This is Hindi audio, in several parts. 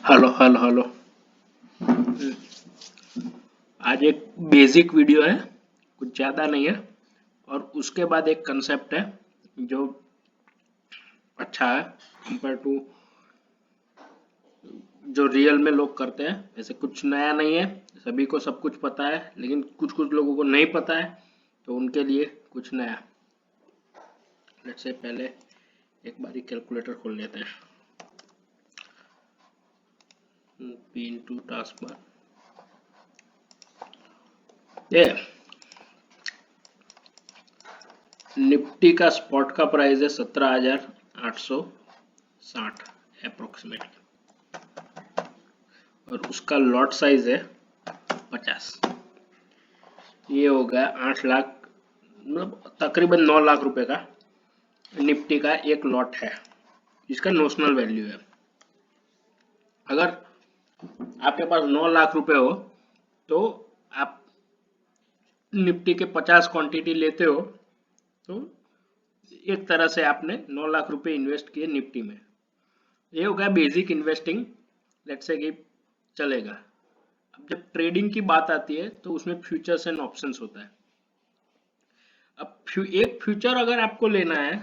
Hello hello hello. आज एक बेसिक वीडियो है, कुछ ज़्यादा नहीं है। और उसके बाद एक कंसेप्ट है जो अच्छा है कंपेयर टू जो रियल में लोग करते हैं। ऐसे कुछ नया नहीं है, सभी को सब कुछ पता है, लेकिन कुछ कुछ लोगों को नहीं पता है, तो उनके लिए कुछ नया। लेट्स से पहले एक बारी कैलकुलेटर खोल लेते हैं। पी इनटू टास्क बार, ये निफ्टी का स्पॉट का प्राइस है 17,860 अप्रोक्सीमेटली, और उसका लॉट साइज है 50। ये हो गया 8 लाख, मतलब तकरीबन 9 लाख रुपए का निफ्टी का एक लॉट है, जिसका नोशनल वैल्यू है। अगर आपके पास 9 लाख रुपए हो तो आप निफ्टी के 50 क्वांटिटी लेते हो, तो एक तरह से आपने 9 लाख रुपए इन्वेस्ट किए निफ्टी में। ये हो गया बेसिक इन्वेस्टिंग, लेट्स से कि चलेगा। अब जब ट्रेडिंग की बात आती है तो उसमें फ्यूचर्स एंड ऑप्शंस होता है। अब एक फ्यूचर अगर आपको लेना है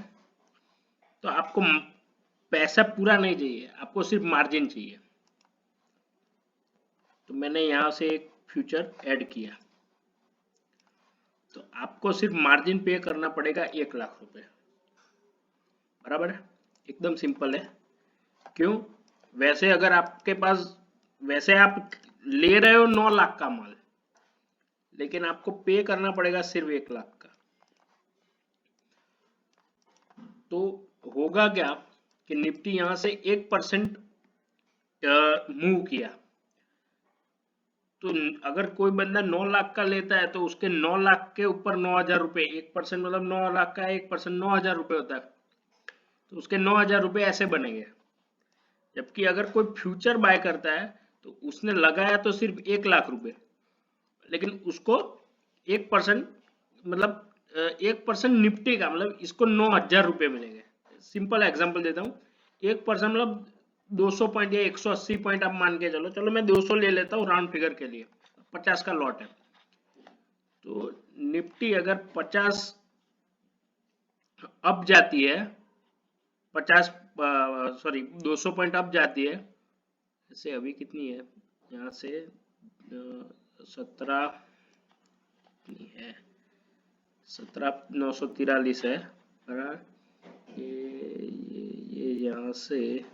तो आपको पैसा पूरा नहीं चाहिए, आपको सिर्फ मार्जिन चाहिए। तो मैंने यहां से एक फ्यूचर ऐड किया, तो आपको सिर्फ मार्जिन पे करना पड़ेगा 1 लाख रुपए। बराबर है, एकदम सिंपल है। क्यों? वैसे अगर आपके पास, वैसे आप ले रहे हो 9 लाख का माल, लेकिन आपको पे करना पड़ेगा सिर्फ 1 लाख का। तो होगा क्या कि निफ्टी यहां से 1% मूव किया, तो अगर कोई बंदा 9 लाख का लेता है तो उसके 9 लाख के ऊपर 9,000 रुपए, 1% मतलब 9 लाख का 1% 9,000 रुपए होता है, तो उसके 9,000 रुपए ऐसे बनेंगे। जबकि अगर कोई फ्यूचर बाय करता है तो उसने लगाया तो सिर्फ 1 लाख रुपए, लेकिन उसको 1% मतलब 1% निफ्टी का मतलब इसको 9,000 रुपए मिलेंगे। सिंपल एग्जांपल देता हूँ, 1% मतलब 200 पॉइंट या 180 पॉइंट आप मान के चलो, चलो मैं 200 ले लेता हूँ राउंड फिगर के लिए, 50 का लॉट है। तो निफ्टी अगर 50 अप जाती है, 50 सॉरी 200 पॉइंट अप जाती है, जैसे अभी कितनी है यहाँ से 17 है, 17,943 है। ये यहाँ से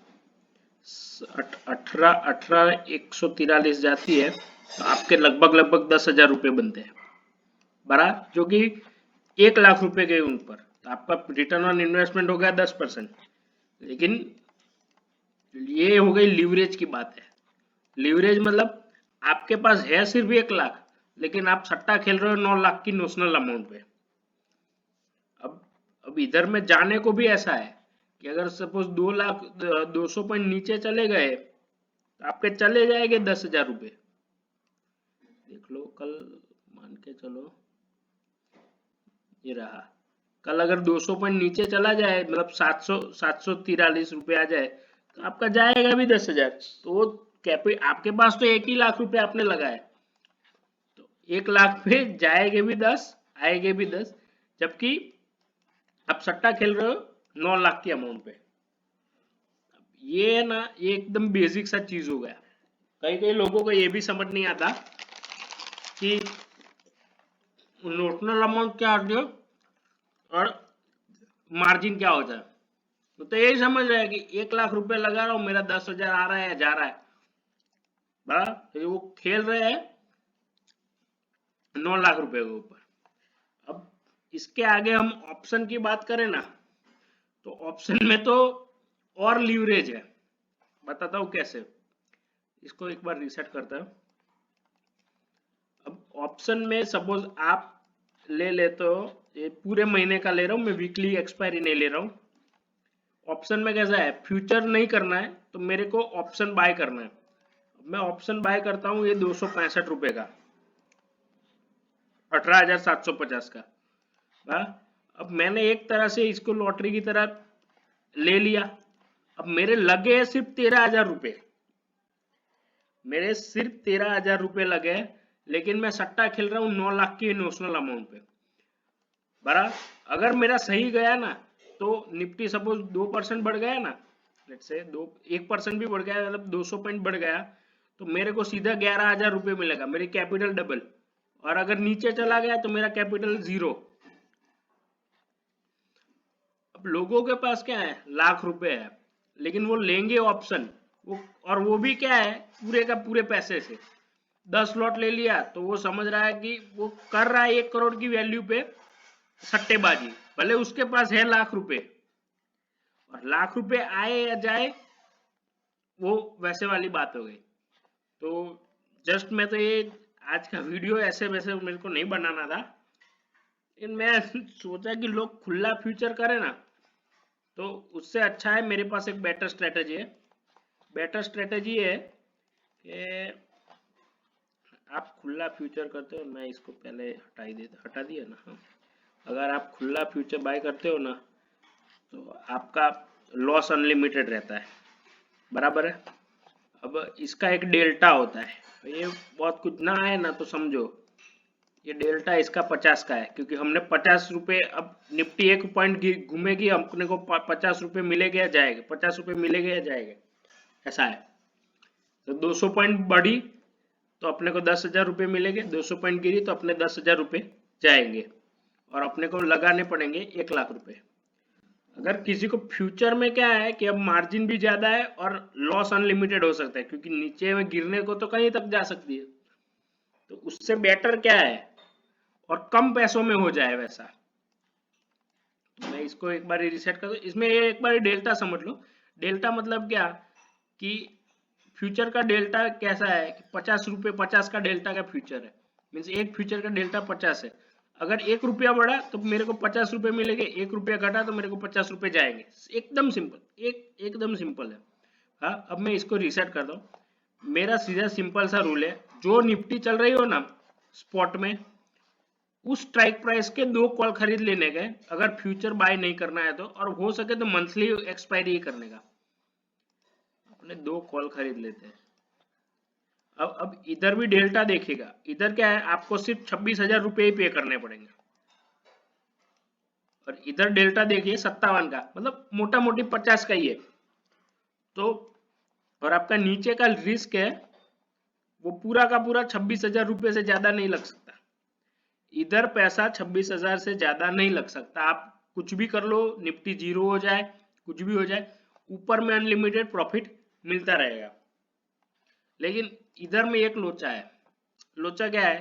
18,143 जाती है, तो आपके लगभग लगभग 10,000 रुपये बनते हैं। बराबर, जो कि 1 लाख रुपए के ऊपर, तो आपका रिटर्न ऑन इन्वेस्टमेंट हो गया 10%। लेकिन ये हो गई लीवरेज की बात है। लीवरेज मतलब आपके पास है सिर्फ 1 लाख, लेकिन आप सट्टा खेल रहे हो 9 लाख की नोशनल अमाउंट पे। अब इधर में जाने को भी ऐसा है कि अगर सपोज 2 लाख 200 पॉइंट नीचे चले गए तो आपके चले जाएंगे 10,000 रुपये। देख लो कल, मान के चलो ये रहा, कल अगर 200 पॉइंट नीचे चला जाए, मतलब 743 रुपये आ जाए, तो आपका जाएगा भी 10,000। तो आपके पास तो 1 ही लाख रुपए आपने लगाए, तो 1 लाख पे जाएंगे भी 10, आएंगे भी 10। जबकि आप सट्टा खेल रहे हो 9 लाख की अमाउंट पे। ये ना, ये एकदम बेसिक सा चीज हो गया। कई कई लोगों को ये भी समझ नहीं आता कि नोशनल अमाउंट क्या होती है और मार्जिन क्या होता है। तो यही समझ रहा है कि 1 लाख रुपए लगा रहा हूं, मेरा 10,000 आ रहा है या जा रहा है। बड़ा तो वो खेल रहे हैं 9 लाख रुपए के ऊपर। अब इसके आगे हम ऑप्शन की बात करें ना, तो ऑप्शन में तो और लीवरेज है। बताता हूँ कैसे। इसको एक बार रीसेट करता हूँ। अब ऑप्शन में सपोज आप ले लेते हो, ये पूरे महीने का ले रहा हूँ मैं, वीकली एक्सपायरी नहीं ले रहा हूँ। ऑप्शन में कैसा है, फ्यूचर नहीं करना है तो मेरे को ऑप्शन बाय करना है। मैं ऑप्शन बाय करता हूँ ये 265 रुपए का, 18,750 का। हाँ? अब मैंने एक तरह से इसको लॉटरी की तरह ले लिया। अब मेरे लगे सिर्फ 13,000 रुपए, मेरे सिर्फ 13,000 रुपए लगे, लेकिन मैं सट्टा खेल रहा हूँ 9 लाख के नोशनल अमाउंट पे। बराबर, अगर मेरा सही गया ना तो निफ्टी सपोज 2% बढ़ गया ना, लेट्स से 1% भी बढ़ गया, मतलब 200 पॉइंट बढ़ गया, तो मेरे को सीधा 11,000 रुपये मिलेगा, मेरी कैपिटल डबल। और अगर नीचे चला गया तो मेरा कैपिटल जीरो। अब लोगों के पास क्या है, लाख रुपए है, लेकिन वो लेंगे ऑप्शन, वो और वो भी क्या है, पूरे का पूरे पैसे से 10 लॉट ले लिया, तो वो समझ रहा है कि वो कर रहा है 1 करोड़ की वैल्यू पे सट्टेबाजी, भले उसके पास है लाख रुपए, और लाख रुपए आए या जाए वो वैसे वाली बात हो गई। तो जस्ट मैं तो ये आज का वीडियो ऐसे वैसे मेरे को नहीं बनाना था, लेकिन मैं सोचा कि लोग खुला फ्यूचर करें ना, तो उससे अच्छा है मेरे पास एक बेटर स्ट्रेटेजी है। बेटर स्ट्रेटेजी है कि आप खुला फ्यूचर करते हो, मैं इसको पहले हटा दिया ना। हाँ, अगर आप खुला फ्यूचर बाय करते हो ना तो आपका लॉस अनलिमिटेड रहता है, बराबर है। अब इसका एक डेल्टा होता है, ये बहुत कुछ ना आए ना तो समझो ये डेल्टा इसका 50 का है, क्योंकि हमने 50 रुपए, अब निफ्टी 1 पॉइंट घूमेगी, अपने को 50 रुपए मिलेगा या जाएगा, 50 रुपए मिलेगा या जाएगा, ऐसा है। तो 200 पॉइंट बढ़ी तो अपने को 10,000 रुपये मिलेंगे, 200 पॉइंट गिरी तो अपने 10,000 रुपये जाएंगे, और अपने को लगाने पड़ेंगे 1 लाख रुपए। अगर किसी को फ्यूचर में क्या है कि अब मार्जिन भी ज्यादा है और लॉस अनलिमिटेड हो सकता है, क्योंकि नीचे में गिरने को तो कहीं तक जा सकती है, तो उससे बेटर क्या है और कम पैसों में हो जाए वैसा। तो मैं इसको एक बार रिसेट कर दूं, इसमें ये एक बार डेल्टा समझ लो। डेल्टा मतलब क्या कि फ्यूचर का डेल्टा कैसा है कि 50 रुपये, 50 का डेल्टा का फ्यूचर है, मीन्स एक फ्यूचर का डेल्टा 50 है। अगर 1 रुपया बढ़ा तो मेरे को 50 रुपये मिलेंगे, 1 रुपया घटा तो मेरे को 50 रुपये जाएंगे। एकदम सिंपल, एकदम सिंपल है। हाँ, अब मैं इसको रिसेट कर दूं। मेरा सीधा सिंपल सा रूल है, जो निफ्टी चल रही हो ना स्पॉट में, उस स्ट्राइक प्राइस के 2 कॉल खरीद लेने के, अगर फ्यूचर बाय नहीं करना है तो, और हो सके तो मंथली एक्सपायरी ही करने का, अपने 2 कॉल खरीद लेते हैं। अब इधर भी डेल्टा देखेगा, इधर क्या है, आपको सिर्फ 26,000 रुपये ही पे करने पड़ेंगे, और इधर डेल्टा देखिए 57 का, मतलब मोटा मोटी 50 का ही है। तो और आपका नीचे का रिस्क है वो पूरा का पूरा 26,000 रुपये से ज्यादा नहीं लग सकता। इधर पैसा 26,000 से ज्यादा नहीं लग सकता, आप कुछ भी कर लो, निफ्टी जीरो हो जाए, कुछ भी हो जाए, ऊपर में अनलिमिटेड प्रॉफिट मिलता रहेगा। लेकिन इधर में एक लोचा है। लोचा क्या है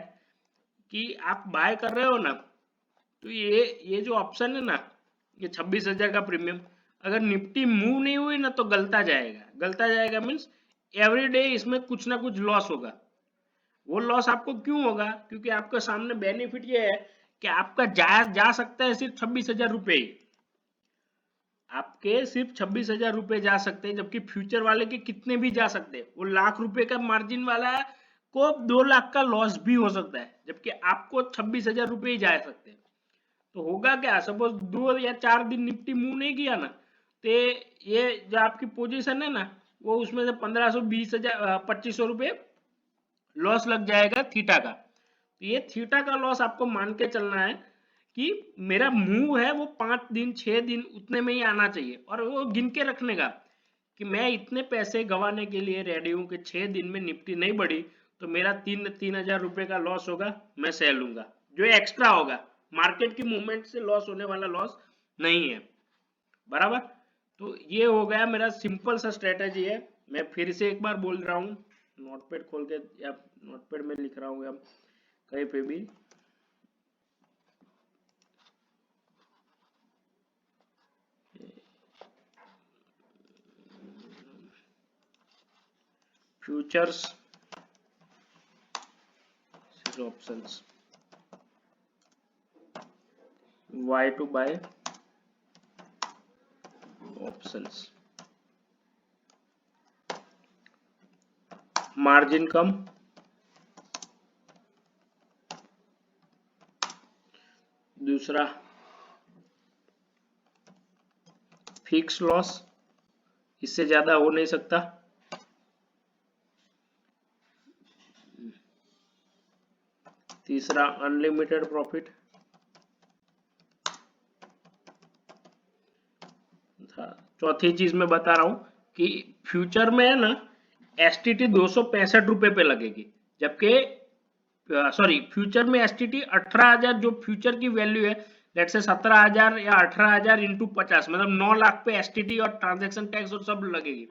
कि आप बाय कर रहे हो ना, तो ये जो ऑप्शन है ना, ये 26,000 का प्रीमियम, अगर निफ्टी मूव नहीं हुई ना तो गलता जाएगा। गलता जाएगा मीन्स एवरी डे इसमें कुछ ना कुछ लॉस होगा। वो लॉस आपको क्यों होगा, क्योंकि आपके सामने बेनिफिट ये है कि आपका जा सकता है सिर्फ 26,000 रुपये ही, आपके सिर्फ 26,000 रुपये जा सकते हैं, जबकि फ्यूचर वाले के कितने भी जा सकते हैं। वो लाख रुपए का मार्जिन वाला को 2 लाख का लॉस भी हो सकता है, जबकि आपको 26,000 रुपये ही जा सकते हैं। तो होगा क्या, सपोज 2 या 4 दिन निफ्टी मूव नहीं किया ना, तो ये जो आपकी पोजीशन है ना, वो उसमें से 1500, 20,000, 2500 रुपये लॉस लग जाएगा थीटा का। तो ये थीटा का लॉस आपको मान के चलना है कि मेरा मूव है वो 5 दिन 6 दिन उतने में ही आना चाहिए, और वो गिन के रखने का कि मैं इतने पैसे गंवाने के लिए रेडी हूं कि 6 दिन में निफ्टी नहीं बढ़ी तो मेरा 3,000 रुपए का लॉस होगा, मैं सह लूंगा, जो एक्स्ट्रा होगा, मार्केट की मूवमेंट से लॉस होने वाला लॉस नहीं है, बराबर। तो ये हो गया मेरा सिंपल सा स्ट्रेटेजी है। मैं फिर से एक बार बोल रहा हूँ, नोटपैड खोल के या नोटपैड में लिख रहा हूँ या कहीं पे भी, futures options, why to buy options, margin कम, दूसरा फिक्स लॉस, इससे ज्यादा हो नहीं सकता, तीसरा अनलिमिटेड प्रॉफिट था। चौथी चीज मैं बता रहा हूं कि फ्यूचर में है ना एसटीटी 265 रुपए पे लगेगी, जबकि सॉरी फ्यूचर में एसटीटी 18,000 जो फ्यूचर की वैल्यू है, लेट से 17,000 या 18,000 इंटू 50 मतलब 9 लाख पे एसटीटी और ट्रांजेक्शन टैक्स और सब लगेगी,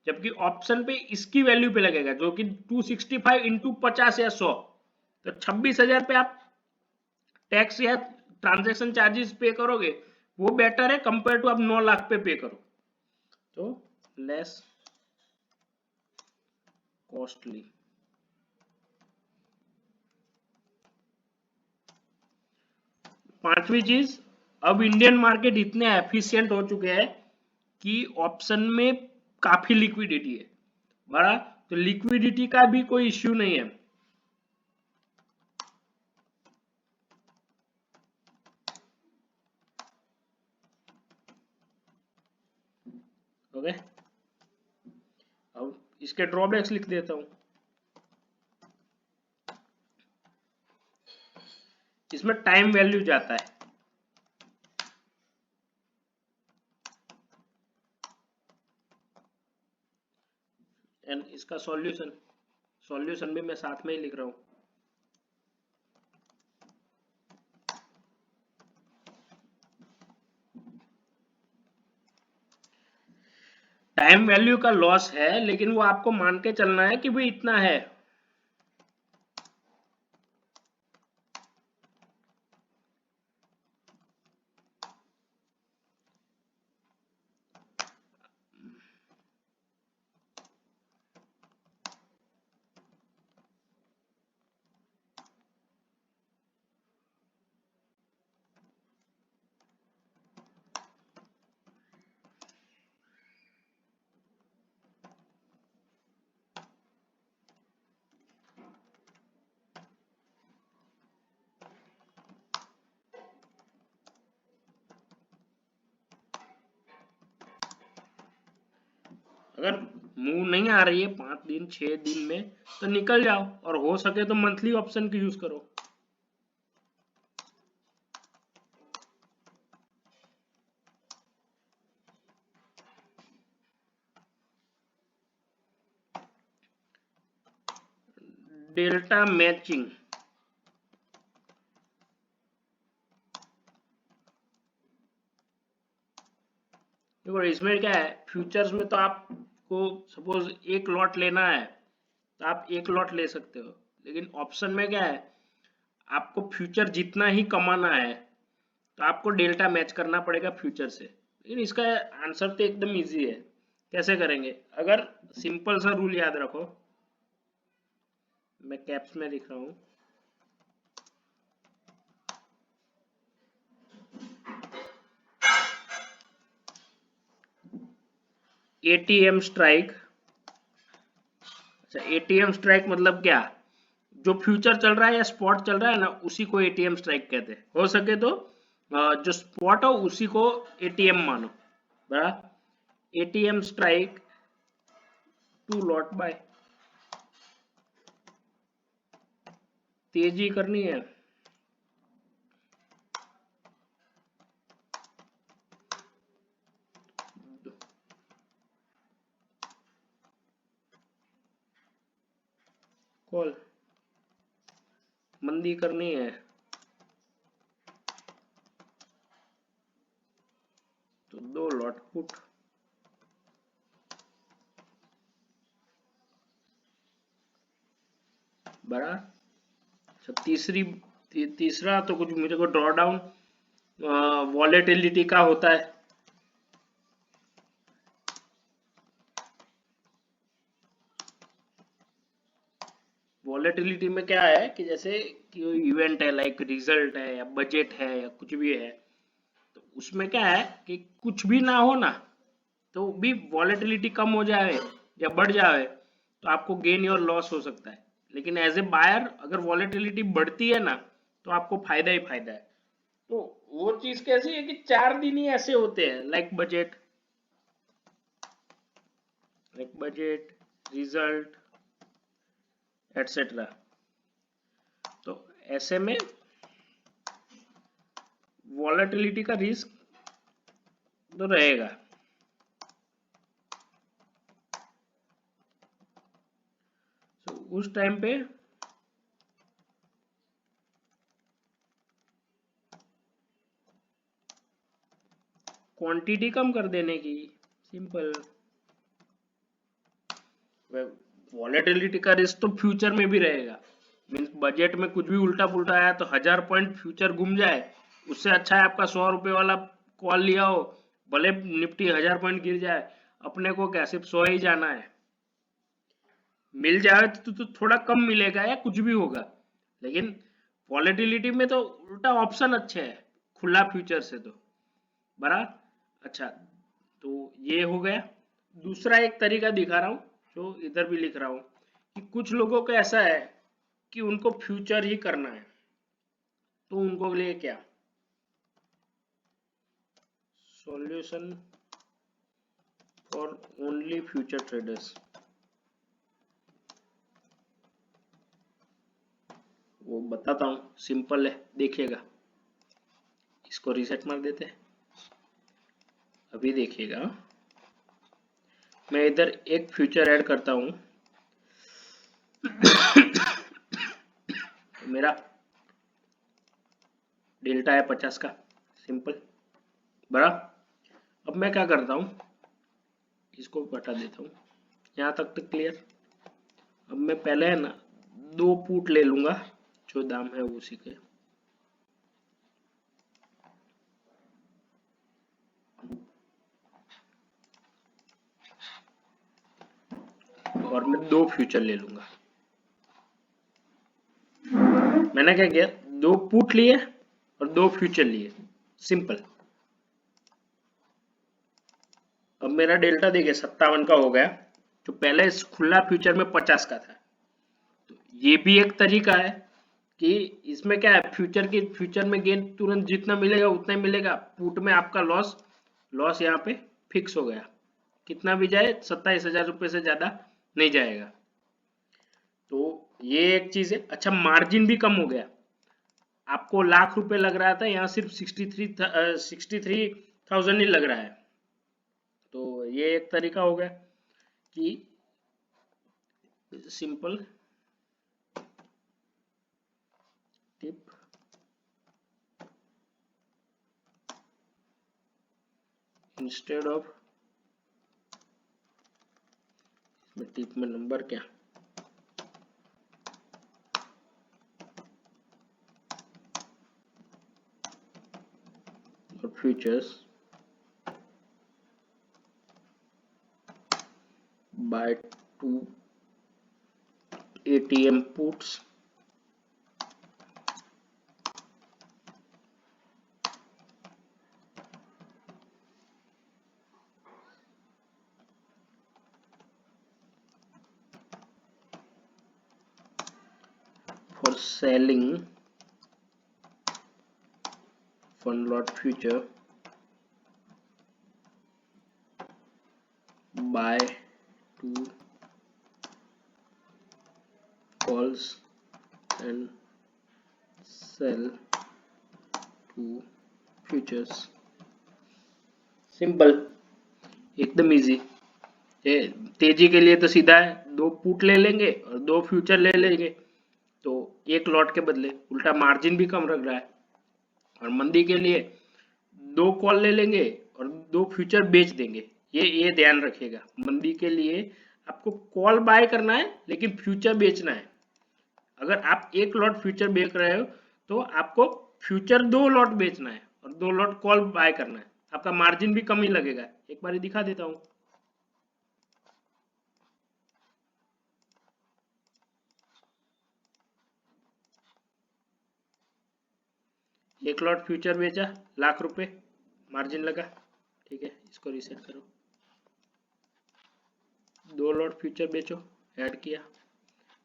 जबकि ऑप्शन पे इसकी वैल्यू पे लगेगा जो कि 265 इंटू 50 या 100, तो 26,000 पे आप टैक्स या ट्रांजेक्शन चार्जेस पे करोगे, वो बेटर है कंपेयर टू आप 9 लाख पे करो, तो लेस कॉस्टली। पांचवी चीज, अब इंडियन मार्केट इतने एफिशिएंट हो चुके हैं कि ऑप्शन में काफी लिक्विडिटी है बड़ा, तो लिक्विडिटी का भी कोई इश्यू नहीं है। ओके, अब इसके ड्रॉबैक्स लिख देता हूं। इसमें टाइम वैल्यू जाता है, एंड इसका सॉल्यूशन भी मैं साथ में ही लिख रहा हूं। टाइम वैल्यू का लॉस है, लेकिन वो आपको मान के चलना है कि भाई इतना है। अगर मूव नहीं आ रही है 5 दिन 6 दिन में, तो निकल जाओ, और हो सके तो मंथली ऑप्शन की यूज करो। डेल्टा मैचिंग, देखो इसमें क्या है, फ्यूचर्स में तो आपको सपोज एक लॉट लेना है तो आप एक लॉट ले सकते हो, लेकिन ऑप्शन में क्या है, आपको फ्यूचर जितना ही कमाना है तो आपको डेल्टा मैच करना पड़ेगा फ्यूचर से। लेकिन इसका आंसर तो एकदम इजी है, कैसे करेंगे, अगर सिंपल सा रूल याद रखो, मैं कैप्स में लिख रहा हूं, एटीएम स्ट्राइक। अच्छा, एटीएम स्ट्राइक मतलब क्या, जो फ्यूचर चल रहा है या स्पॉट चल रहा है ना, उसी को एटीएम स्ट्राइक कहते हैं। हो सके तो जो स्पॉट हो उसी को एटीएम मानो, बराबर। एटीएम स्ट्राइक टू लॉट बाय, तेजी करनी है, कॉल मंदी करनी है, तो 2 लॉट पुट, बड़ा। अच्छा, तीसरा तो कुछ मेरे को ड्रॉ डाउन वॉलेटिलिटी का होता है। वॉलेटिलिटी में क्या है कि जैसे कि इवेंट है, लाइक रिजल्ट है या बजट है या कुछ भी है, तो उसमें क्या है कि कुछ भी ना हो ना तो भी वॉलेटिलिटी कम हो जाए या बढ़ जाए तो आपको गेन और लॉस हो सकता है। लेकिन एज ए बायर अगर वॉलेटिलिटी बढ़ती है ना तो आपको फायदा ही फायदा है। तो वो चीज कैसी है कि 4 दिन ही ऐसे होते हैं, लाइक बजट रिजल्ट एटसेट्रा। तो ऐसे में वॉलेटिलिटी का रिस्क तो रहेगा। तो उस टाइम पे क्वांटिटी कम कर देने की, सिंपल। वॉलेटिलिटी का रिस्क तो फ्यूचर में भी रहेगा, मीन्स बजट में कुछ भी उल्टा पुल्टा आया तो 1000 पॉइंट फ्यूचर घूम जाए, उससे अच्छा है आपका 100 रुपए वाला कॉल लिया हो, भले निफ्टी 1000 पॉइंट गिर जाए, अपने को क्या सिर्फ 100 ही जाना है। मिल जाए तो थोड़ा कम मिलेगा या कुछ भी होगा, लेकिन वॉलेटिलिटी में तो उल्टा ऑप्शन अच्छे है खुला फ्यूचर से तो बड़ा अच्छा। तो ये हो गया। दूसरा एक तरीका दिखा रहा हूँ जो इधर भी लिख रहा हूँ कि कुछ लोगों का ऐसा है कि उनको फ्यूचर ही करना है, तो उनको लिए क्या solution for only future traders, वो बताता हूँ, सिंपल है, देखिएगा। इसको रीसेट मार देते हैं, अभी देखिएगा। मैं इधर एक फ्यूचर ऐड करता हूँ तो मेरा डेल्टा है 50 का, सिंपल बड़ा। अब मैं क्या करता हूँ, इसको बता देता हूँ, यहाँ तक तो क्लियर। अब मैं पहले है ना 2 पुट ले लूंगा जो दाम है उसी के, और मैं 2 फ्यूचर ले लूंगा। मैंने क्या किया, 2 पुट लिए और 2 फ्यूचर लिए, सिंपल। अब मेरा डेल्टा देखिए 57 का हो गया, जो पहले इस खुला फ्यूचर में 50 का था। तो ये भी एक तरीका है कि इसमें क्या है, फ्यूचर में गेन तुरंत जितना मिलेगा उतना ही मिलेगा, पुट में आपका लॉस लॉस यहाँ पे फिक्स हो गया, कितना भी जाए 27,000 रुपये से ज्यादा नहीं जाएगा। तो ये एक चीज है। अच्छा, मार्जिन भी कम हो गया, आपको लाख रुपए लग रहा था, यहाँ सिर्फ 63,000 ही लग रहा है। तो ये एक तरीका हो गया कि simple tip, instead of, tip में नंबर क्या, और futures bye 2 ATM puts for selling fund lot future buy 2 calls and sell 2 futures, simple, एकदम इजी। तेजी के लिए तो सीधा है, 2 पुट ले लेंगे और 2 फ्यूचर ले लेंगे, तो एक लॉट के बदले उल्टा मार्जिन भी कम रख रहा है। और मंदी के लिए 2 कॉल ले लेंगे और 2 फ्यूचर बेच देंगे। ये ध्यान रखिएगा, मंदी के लिए आपको कॉल बाय करना है लेकिन फ्यूचर बेचना है। अगर आप एक लॉट फ्यूचर बेच रहे हो तो आपको फ्यूचर 2 लॉट बेचना है और 2 लॉट कॉल बाय करना है, आपका मार्जिन भी कम ही लगेगा। एक बार दिखा देता हूँ, एक लॉट फ्यूचर बेचा, लाख रुपए मार्जिन लगा, ठीक है। इसको रीसेट करो, 2 लॉट फ्यूचर बेचो, ऐड किया,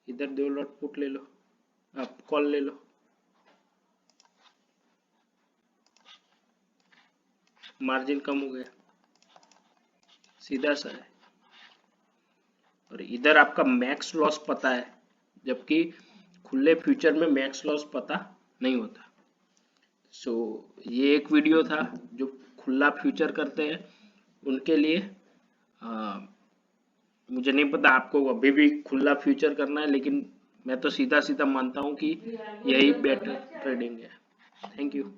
इधर 2 लॉट पुट ले लो, आप कॉल ले लो, मार्जिन कम हो गया, सीधा सा है। और इधर आपका मैक्स लॉस पता है, जबकि खुले फ्यूचर में मैक्स लॉस पता नहीं होता। सो ये एक वीडियो था जो खुला फ्यूचर करते हैं उनके लिए। मुझे नहीं पता आपको अभी भी खुला फ्यूचर करना है, लेकिन मैं तो सीधा सीधा मानता हूँ कि यही बेटर ट्रेडिंग है। Thank you.